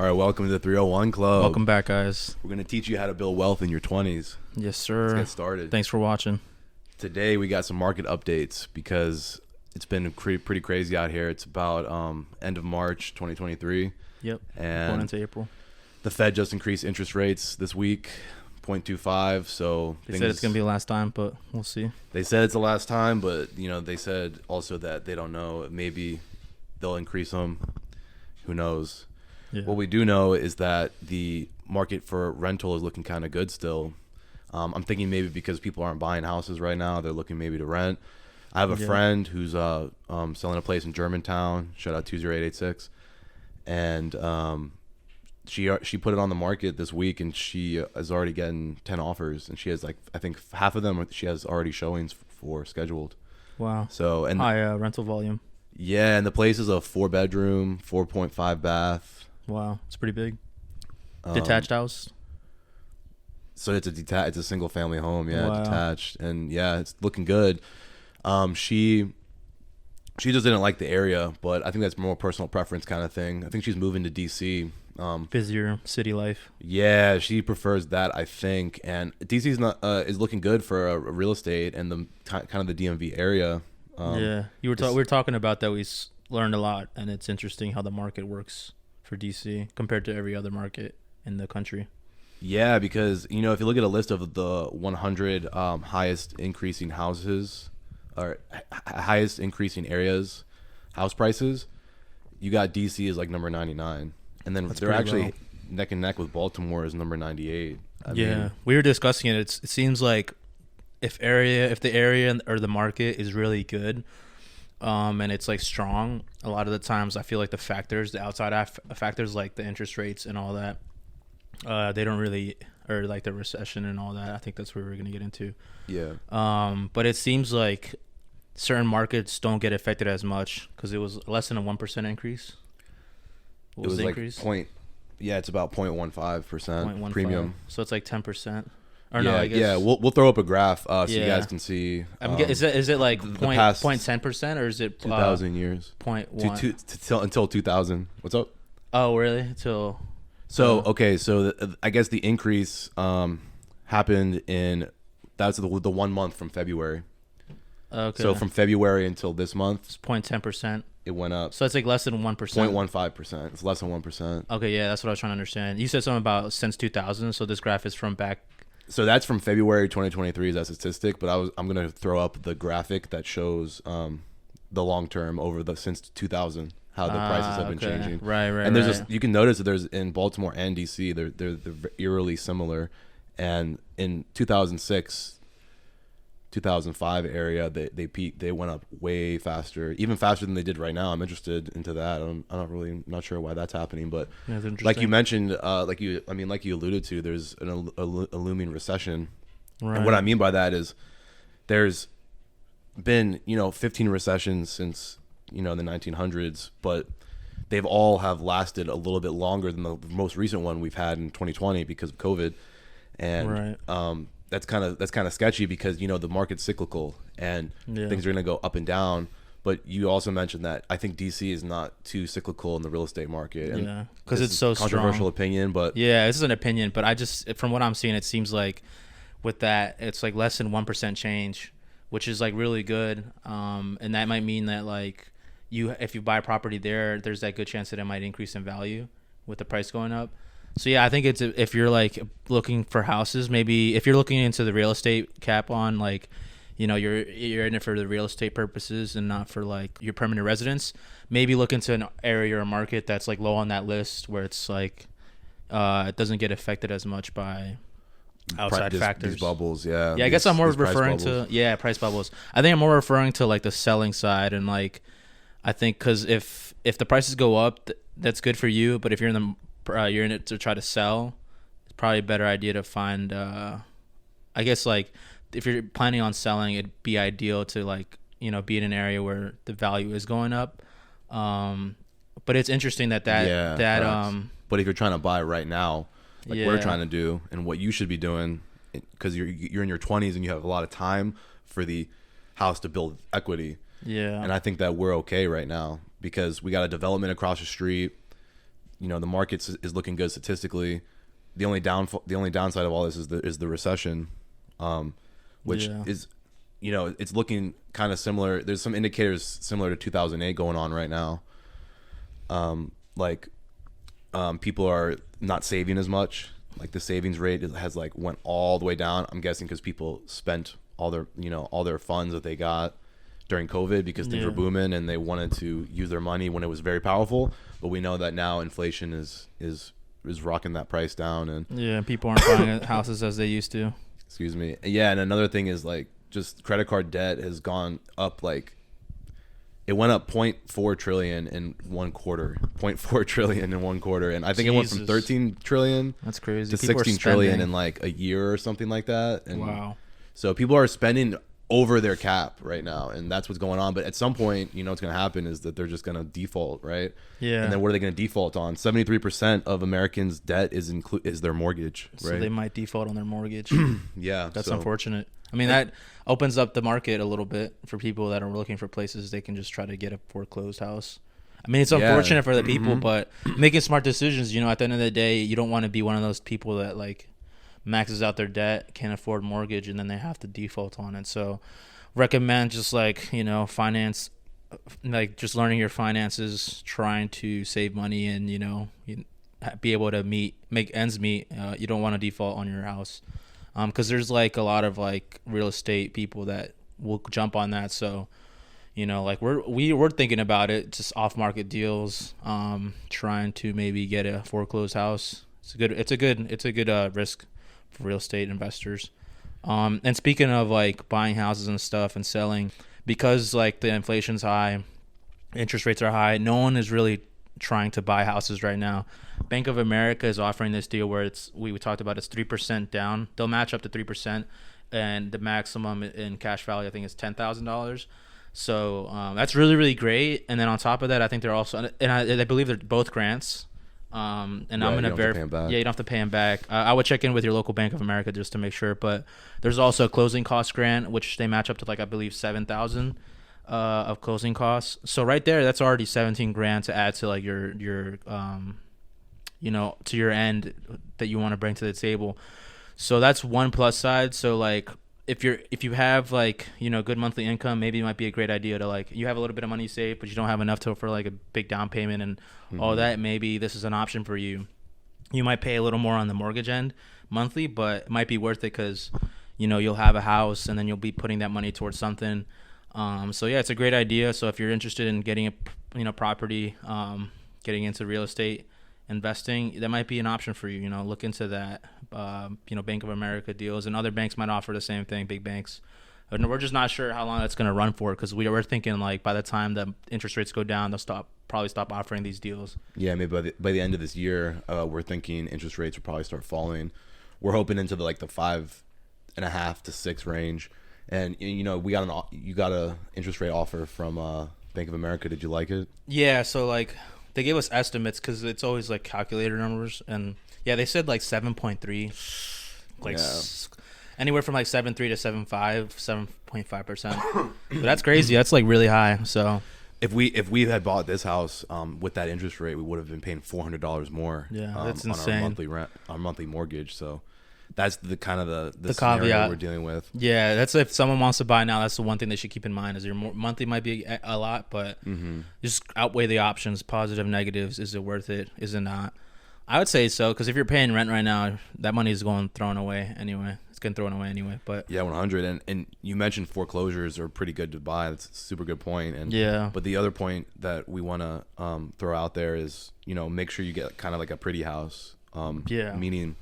All right, welcome to the 301 Club. Welcome back, guys. We're going to teach you how to build wealth in your 20s. Yes, sir. Let's get started. Thanks for watching. Today, we got some market updates because it's been pretty crazy out here. It's about end of March 2023. Yep, and going into April. The Fed just increased interest rates this week, 0.25. So they said it's going to be the last time, but we'll see. They said it's the last time, but they said also that they don't know. Maybe they'll increase them. Who knows? Yeah. What we do know is that the market for rental is looking kind of good still. I'm thinking maybe because people aren't buying houses right now, they're looking maybe to rent. I have a friend who's selling a place in Germantown. Shout out 20886, and she put it on the market this week, and she is already getting 10 offers, and she has I think half of them she has already showings for scheduled. Wow. So and high rental volume. Yeah, and the place is a 4-bedroom, 4.5 bath. Wow, it's pretty big. Detached house. So it's a single family home, Wow. Detached, and it's looking good. She just didn't like the area, but I think that's more personal preference kind of thing. I think she's moving to DC. Busier city life. Yeah, she prefers that, I think, and DC's is looking good for a real estate and the kind of the DMV area. We were talking about that. We learned a lot, and it's interesting how the market works for DC compared to every other market in the country. Yeah, because if you look at a list of the 100 highest increasing houses or highest increasing areas, house prices, you got DC is like number 99, and then they're actually neck and neck with Baltimore as number 98. I mean, we were discussing it. It seems like if the area or the market is really good, and it's like strong, a lot of the times I feel like the outside factors like the interest rates and all that, they don't really, or like the recession and all that. I think that's where we're gonna get into. Yeah. But it seems like certain markets don't get affected as much because it was less than a 1% increase. What was the increase? It's about 0.15% premium. So it's like 10%. Or no, I guess. We'll throw up a graph so you guys can see. Is it like 0.10% or is it 2,000 years? 0.1 until 2000. What's up? Oh, really? So I guess the increase happened that's the 1 month from February. Okay. So from February until this month, it's 0.10%. It went up. So it's like less than 1%. 0.15%. It's less than 1%. Okay, yeah, that's what I was trying to understand. You said something about since 2000. So this graph is from back. So that's from February 2023 is that statistic, but I'm gonna throw up the graphic that shows the long term over since 2000 how the prices have been changing. Right. And there's you can notice that there's in Baltimore and DC they're eerily similar, and in 2006, 2005 area they peaked. They went up way faster, even faster than they did right now. I'm interested into that. I'm not sure why that's happening, but like you mentioned, like you alluded to, there's a looming recession. Right. And what I mean by that is there's been 15 recessions since the 1900s, but they've all have lasted a little bit longer than the most recent one we've had in 2020 because of COVID, and that's kind of sketchy because the market's cyclical and things are going to go up and down. But you also mentioned that I think DC is not too cyclical in the real estate market. And because it's so controversial strong. Opinion, but this is an opinion. But from what I'm seeing, it seems like with that, it's like less than 1% change, which is like really good. And that might mean that like if you buy a property there's that good chance that it might increase in value with the price going up. So I think it's if you're like looking for houses, maybe if you're looking into the real estate cap on like, you're in it for the real estate purposes and not for like your permanent residence, maybe look into an area or a market that's like low on that list where it's like it doesn't get affected as much by outside factors. These bubbles, I guess I'm more referring to price bubbles. I think I'm more referring to like the selling side, and like I think because if the prices go up, that's good for you, but if you're in it to try to sell, it's probably a better idea to find I guess like if you're planning on selling, it'd be ideal to like be in an area where the value is going up, but it's interesting that but if you're trying to buy right now, like we're trying to do and what you should be doing, because you're in your 20s and you have a lot of time for the house to build equity, and I think that we're okay right now because we got a development across the street. the market is looking good statistically. The only downside of all this is the recession, which is, it's looking kind of similar. There's some indicators similar to 2008 going on right now. People are not saving as much. Like the savings rate has like went all the way down. I'm guessing because people spent all their funds that they got during COVID because things were booming and they wanted to use their money when it was very powerful. But we know that now inflation is rocking that price down, and people aren't buying houses as they used to. Excuse me. Yeah, and another thing is like just credit card debt has gone up. Like it went up 0.4 trillion in 1 quarter. 0.4 trillion in 1 quarter, and I think it went from 13 trillion. That's crazy. To People 16 trillion in like a year or something like that. And wow. So people are spending over their cap right now, and that's what's going on. But at some point, what's going to happen is that they're just going to default, right? Yeah. And then what are they going to default on? 73% of Americans' debt is their mortgage, right? So they might default on their mortgage. Yeah. That's unfortunate. I mean, that opens up the market a little bit for people that are looking for places they can just try to get a foreclosed house. I mean, it's unfortunate for the people, but making smart decisions, at the end of the day, you don't want to be one of those people that like maxes out their debt, can't afford mortgage, and then they have to default on it. So recommend just like, finance, like just learning your finances, trying to save money and, be able to make ends meet. You don't want to default on your house. Cause there's like a lot of like real estate people that will jump on that. So, like we're thinking about it, just off market deals, trying to maybe get a foreclosed house. It's a good risk for real estate investors. And speaking of like buying houses and stuff and selling, because like the inflation's high, interest rates are high, no one is really trying to buy houses right now. Bank of America is offering this deal where we talked about it's 3% down. They'll match up to 3%, and the maximum in cash value I think is $10,000. So that's really, really great. And then on top of that, I think they're also, and I believe they're both grants. I'm gonna verify. Yeah, you don't have to pay them back. I would check in with your local Bank of America just to make sure. But there's also a closing cost grant, which they match up to like I believe $7,000 of closing costs. So right there, that's already $17,000 to add to like your to your end that you want to bring to the table. So that's one plus side. So like if you have like good monthly income, maybe it might be a great idea to like you have a little bit of money saved, but you don't have enough for like a big down payment and all that. Maybe this is an option for you. You might pay a little more on the mortgage end monthly, but it might be worth it because you'll have a house and then you'll be putting that money towards something. So yeah, it's a great idea. So if you're interested in getting a property, getting into real estate investing, that might be an option for you. Look into that. Bank of America deals, and other banks might offer the same thing, big banks. And we're just not sure how long that's going to run for because we're thinking like by the time the interest rates go down, they'll probably stop offering these deals. Yeah, maybe by the end of this year, we're thinking interest rates will probably start falling. We're hoping into the 5.5 to 6 range. And you got a interest rate offer from Bank of America. Did you like it? Yeah, so like they gave us estimates because it's always like calculator numbers, and yeah, they said like 7.3, anywhere from like 7.3 to 7.5%. But that's crazy. That's like really high. So if we had bought this house with that interest rate, we would have been paying $400 more. Yeah, that's insane. On our monthly rent, our monthly mortgage. So that's the kind of the scenario caveat we're dealing with. Yeah, that's if someone wants to buy now. That's the one thing they should keep in mind is your monthly might be a lot, but just outweigh the options, positive, negatives. Is it worth it? Is it not? I would say so because if you're paying rent right now, that money is thrown away anyway. It's getting thrown away anyway. But yeah, 100. And you mentioned foreclosures are pretty good to buy. That's a super good point. And yeah, but the other point that we want to throw out there is make sure you get kind of like a pretty house. Meaning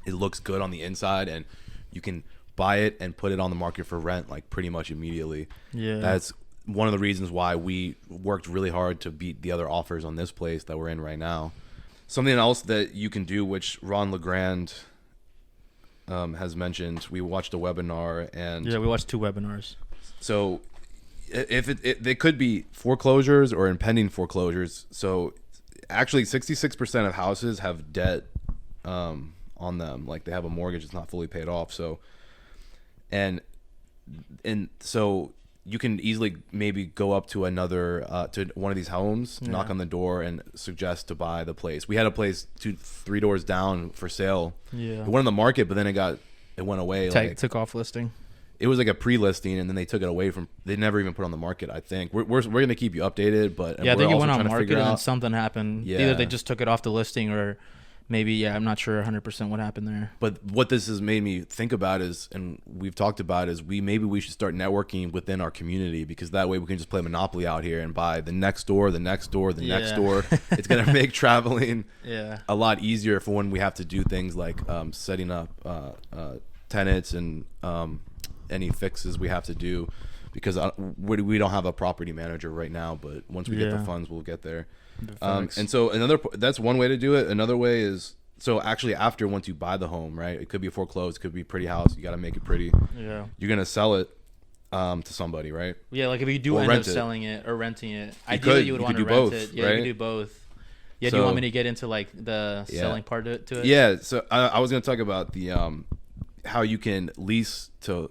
it looks good on the inside and you can buy it and put it on the market for rent like pretty much immediately. Yeah, that's one of the reasons why we worked really hard to beat the other offers on this place that we're in right now. Something else that you can do, which Ron LeGrand has mentioned, we watched a webinar and we watched 2 webinars. So if they could be foreclosures or impending foreclosures. So actually 66% of houses have debt on them, like they have a mortgage that's not fully paid off. So and so you can easily maybe go up to another to one of these homes, knock on the door, and suggest to buy the place. We had a place 2-3 doors down for sale. Yeah, it went on the market, but then it went away. Took off listing. It was like a pre-listing, and then they took it away from. They never even put it on the market. I think we're gonna keep you updated, but yeah, I think it went on market and then out. something happened. Yeah. Either they just took it off the listing, or maybe I'm not sure 100% what happened there. But what this has made me think about is, and we've talked about, is we should start networking within our community, because that way we can just play Monopoly out here and buy the next door, the next door, the next door. It's gonna make traveling a lot easier for when we have to do things like setting up tenants and any fixes we have to do, because we don't have a property manager right now, but once we get the funds, we'll get there. And so that's one way to do it. Another way is, so actually once you buy the home, right, it could be a foreclosed, it could be a pretty house, you got to make it pretty. Yeah, you're gonna sell it to somebody, right? Yeah, like if you do end up selling it or renting it, ideally you would want to rent it. Yeah, right? You could do both. Yeah, so, do you want me to get into like the selling part to it? Yeah, so I was gonna talk about the how you can lease to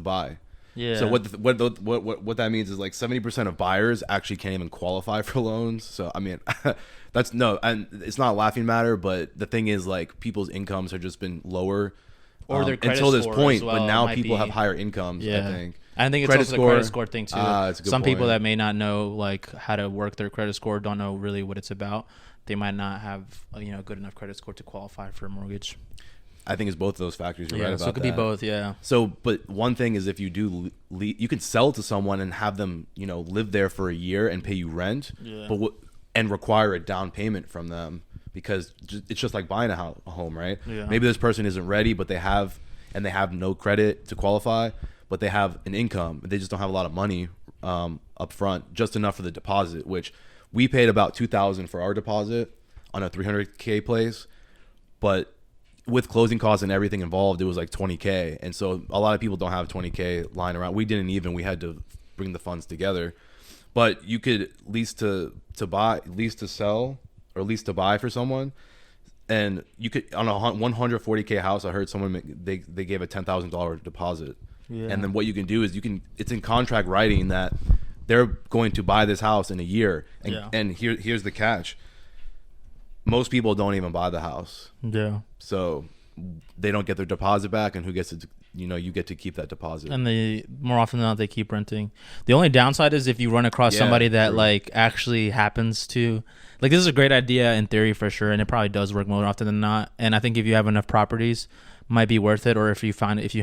buy. Yeah. So what that means is like 70% of buyers actually can't even qualify for loans. So I mean, and it's not a laughing matter, but the thing is, like, people's incomes have just been lower or their credit until this score point. Well, but now people have higher incomes. Yeah. I think. I think it's also the credit score thing too. It's a good Some point. people that may not know like how to work their credit score don't know really what it's about. They might not have good enough credit score to qualify for a mortgage. I think it's both of those factors. You're right about that. So it could be both, yeah. So, but one thing is, if you do, you can sell to someone and have them, live there for a year and pay you rent, and require a down payment from them, because it's just like buying a home, right? Yeah. Maybe this person isn't ready, but they have no credit to qualify, but they have an income. They just don't have a lot of money up front, just enough for the deposit, which we paid about $2,000 for our deposit on a $300K place, but with closing costs and everything involved, it was like $20K. And so a lot of people don't have $20K lying around. We didn't even. We had to bring the funds together. But you could lease to buy, lease to sell, or lease to buy for someone. And you could, on a $140K house, I heard someone they gave a $10,000 deposit. Yeah. And then what you can do is it's in contract writing that they're going to buy this house in a year. And here's the catch. Most people don't even buy the house. Yeah. So they don't get their deposit back, and who gets to, you get to keep that deposit. And more often than not, they keep renting. The only downside is if you run across somebody that like actually happens to, like, this is a great idea in theory for sure, and it probably does work more often than not. And I think if you have enough properties, might be worth it. Or if you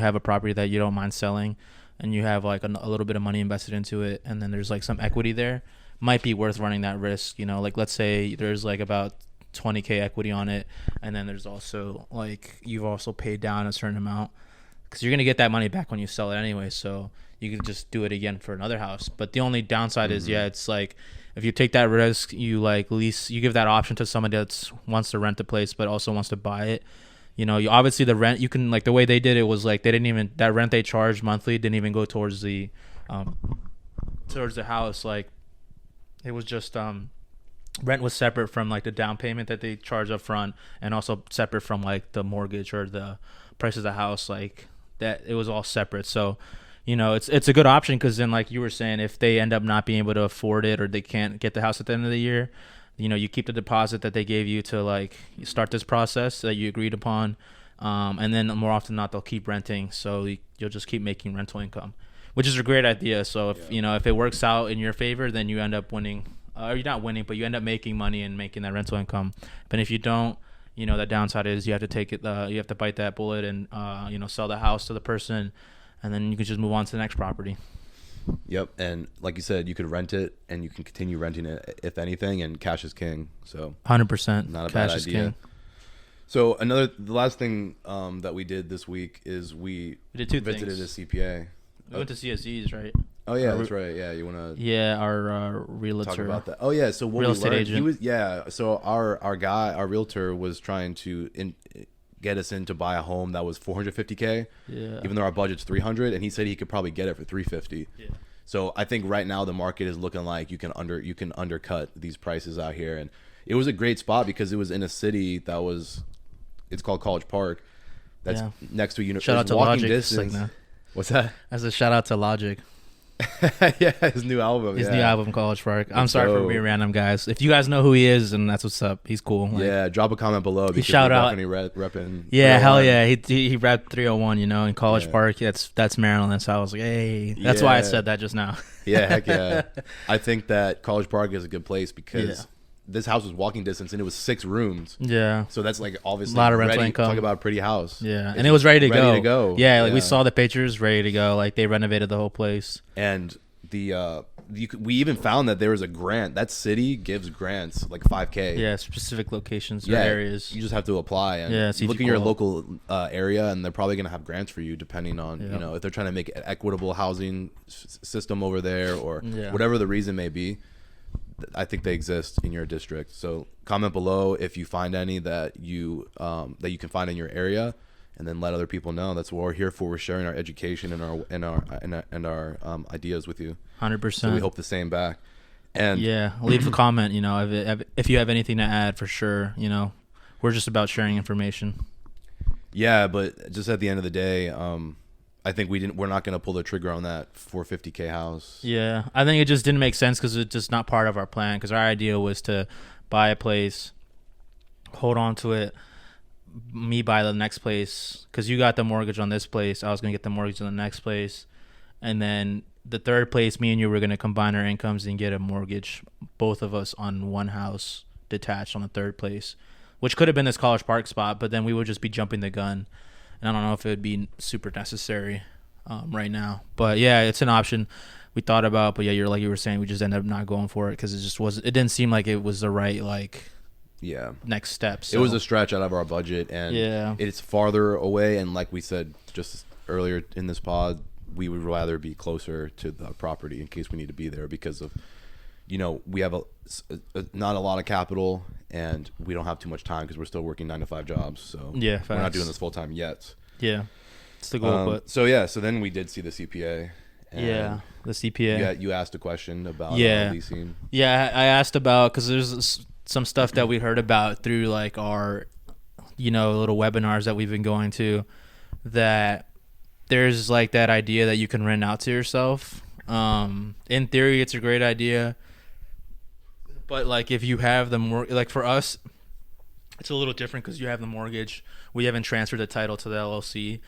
have a property that you don't mind selling, and you have like a little bit of money invested into it, and then there's like some equity there, might be worth running that risk. Like let's say there's like about $20K equity on it, and then there's also like you've also paid down a certain amount, because you're gonna get that money back when you sell it anyway, so you can just do it again for another house. But the only downside is it's like if you take that risk, you like lease, you give that option to somebody that wants to rent the place but also wants to buy it. You obviously the rent, you can, like, the way they did it was like they didn't even, that rent they charged monthly didn't even go towards the house. Like it was just rent was separate from like the down payment that they charge up front, and also separate from like the mortgage or the price of the house. Like that, it was all separate. So it's a good option, because then, like you were saying, if they end up not being able to afford it, or they can't get the house at the end of the year, you keep the deposit that they gave you to like start this process that you agreed upon, and then more often than not they'll keep renting, so you'll just keep making rental income, which is a great idea. So if if it works out in your favor, then you end up winning. Or you're not winning, but you end up making money and making that rental income. But if you don't, the downside is you have to take it. You have to bite that bullet and sell the house to the person, and then you can just move on to the next property. Yep, and like you said, you could rent it, and you can continue renting it if anything. And cash is king. So 100%, not a bad idea. King. So the last thing that we did this week is we did two visited things. a CPA. We went to CSEs, right? Oh yeah, that's right. Yeah, you want to? Yeah, our realtor. Talk about that. Oh yeah, so what real we estate learned, agent. So our realtor was trying to get us in to buy a home that was $450K. Yeah. Even though our budget's $300, and he said he could probably get it for $350. Yeah. So I think right now the market is looking like you can undercut these prices out here, and it was a great spot because it was in a city it's called College Park. That's next to a university. Shout out to walking Logic. Distance. What's that? As a shout out to Logic. Yeah, his new album. His new album, College Park. I'm Let's sorry for go. being random, guys. If you guys know who he is, and that's what's up. He's cool. Like, Yeah, drop a comment below because shout we're out- definitely repping. yeah, hell 301. yeah. He rapped 301, you know, in College Yeah. Park. That's Maryland. So I was like, hey, that's why I Yeah. said that just now. Yeah, heck yeah. I think that College Park is a good place because Yeah. this house was walking distance and it was 6 rooms. Yeah. So that's like obviously A lot of rental ready, income. Talk about a pretty house. Yeah, It's and it was ready to ready go. to go. Yeah, like we Yeah. saw the pictures, ready to go. Like they renovated the whole place. And we even found that there was a grant. That city gives grants like $5K. Yeah, specific locations or Yeah, areas. you just have to apply and Yeah, it's easy look in your call. local area, and they're probably gonna have grants for you depending on Yeah. you know if they're trying to make an equitable housing system over there or Yeah. whatever the reason may be. I think they exist in your district. So comment below if you find any that you can find in your area, and then let other people know. That's what we're here for. We're sharing our education and our ideas with you. 100%. So we hope the same back. And Yeah, leave a comment. You know, if you have anything to add, for sure. You know, we're just about sharing information. yeah, but just at the end of the day, I think we're not gonna pull the trigger on that 450K house. Yeah, I think it just didn't make sense because it's just not part of our plan. Because our idea was to buy a place, hold on to it, me buy the next place. Because you got the mortgage on this place, I was gonna get the mortgage on the next place, and then the third place, me and you were gonna combine our incomes and get a mortgage, both of us on one house, detached on the third place, which could have been this College Park spot, but then we would just be jumping the gun, and I don't know if it would be super necessary right now. But yeah, it's an option we thought about. But yeah, you're like you were saying, we just ended up not going for it because it just wasn't. It didn't seem like it was the right Yeah. next step. So. It was a stretch out of our budget, and Yeah. it's farther away. And like we said just earlier in this pod, we would rather be closer to the property in case we need to be there because of, we have not a lot of capital, and we don't have too much time because we're still working 9-to-5 jobs. So Yeah, we're not facts. doing this full time yet. Yeah, it's the goal. But So then we did see the CPA. And yeah, the CPA. You asked a question about Yeah. leasing. Yeah, I asked about because there's some stuff that we heard about through like our, little webinars that we've been going to, that there's like that idea that you can rent out to yourself. In theory, it's a great idea, but like if you have the like for us, it's a little different because you have the mortgage. We haven't transferred the title to the LLC.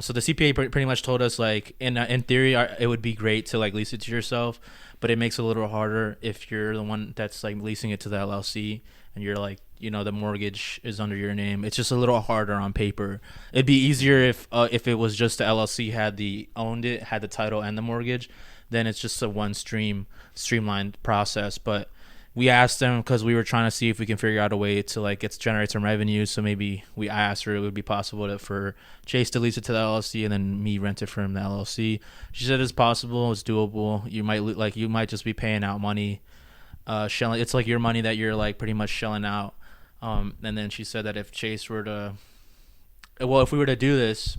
So the CPA pretty much told us like in theory it would be great to like lease it to yourself, but it makes it a little harder if you're the one that's like leasing it to the LLC and you're like the mortgage is under your name. It's just a little harder on paper. It'd be easier if it was just the LLC had the title and the mortgage, then it's just a one streamlined process. But we asked them because we were trying to see if we can figure out a way to like generate some revenue. So maybe I asked her it would be possible for Chase to lease it to the LLC and then me rent it from the LLC. She said it's possible, it's doable. You might just be paying out money, shelling. It's like your money that you're like pretty much shelling out. And then she said that if Chase were to, if we were to do this,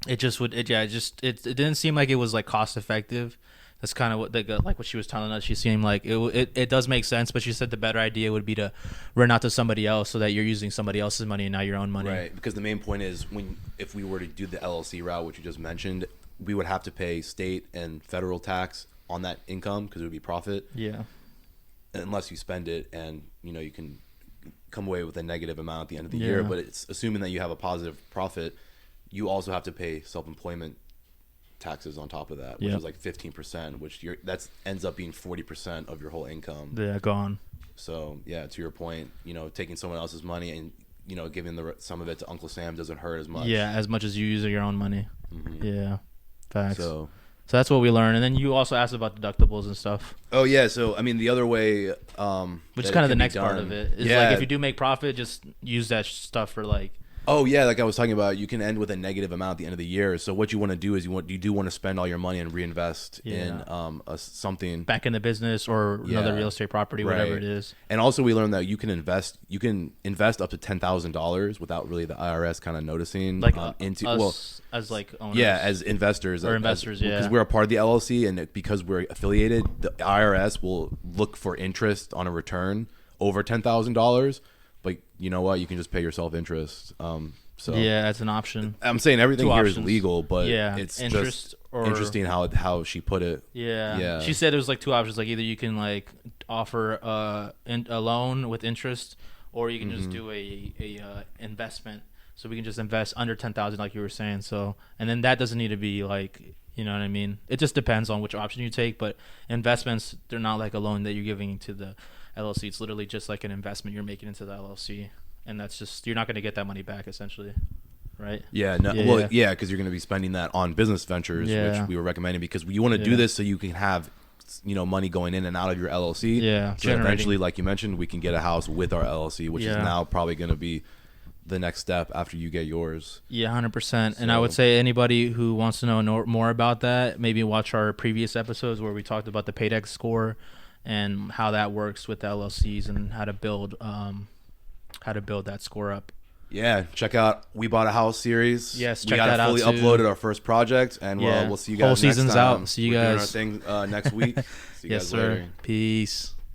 it didn't seem like it was like cost effective. That's kind of what she was telling us. She seemed like it does make sense, but she said the better idea would be to rent out to somebody else so that you're using somebody else's money and not your own money. Right, because the main point is if we were to do the LLC route, which you just mentioned, we would have to pay state and federal tax on that income because it would be profit. Yeah. Unless you spend it and you can come away with a negative amount at the end of the Yeah. year. But it's assuming that you have a positive profit, you also have to pay self-employment taxes on top of that, which Yep. is like 15%, which ends up being 40% of your whole income. Yeah, gone. So yeah, to your point, taking someone else's money and giving some of it to Uncle Sam doesn't hurt as much. Yeah, as much as you use your own money. Mhm. Yeah, facts. So that's what we learned. And then you also asked about deductibles and stuff, oh yeah, so I mean the other way, which that is it kind of the can be next part done- of it. Is yeah. like if you do make profit, just use that stuff for like. Oh yeah, like I was talking about, you can end with a negative amount at the end of the year. So what you want to do is you do want to spend all your money and reinvest in something Back in the business or another real estate property, whatever Right. it is. And also we learned that you can invest up to $10,000 without really the IRS kind of noticing Like into us, as like owners. yeah, as investors Or investors, yeah. because we're a part of the LLC, and because we're affiliated, the IRS will look for interest on a return over $10,000. But you know what? You can just pay yourself interest. So yeah, that's an option. I'm saying everything Two here options. is legal, but Yeah, it's interest just or interesting how she put it. yeah. She said it was like two options. Like either you can like offer a loan with interest, or you can just do a investment. So we can just invest under 10,000, like you were saying. So, and then that doesn't need to be like, you know what I mean? It just depends on which option you take. But investments, they're not like a loan that you're giving to the LLC. It's literally just like an investment you're making into the LLC, and that's just, you're not going to get that money back essentially, right? Yeah, no, Yeah, well, yeah. yeah, because you're going to be spending that on business ventures, Yeah. which we were recommending because you want to do Yeah. this so you can have, money going in and out of your LLC. Yeah, So that eventually, like you mentioned, we can get a house with our LLC, which is Yeah. now probably going to be the next step after you get yours. Yeah, 100%. And I So- would say anybody who wants to know more about that, maybe watch our previous episodes where we talked about the paydex score and how that works with the LLCs and how to build that score up. Yeah, check out We Bought a House series. Yes, we check got that out fully too. uploaded our first project, and Yeah. we'll see you Whole guys next season's time. out. See you We're doing guys. our thing next week. See you Yes, guys sir. later. Peace.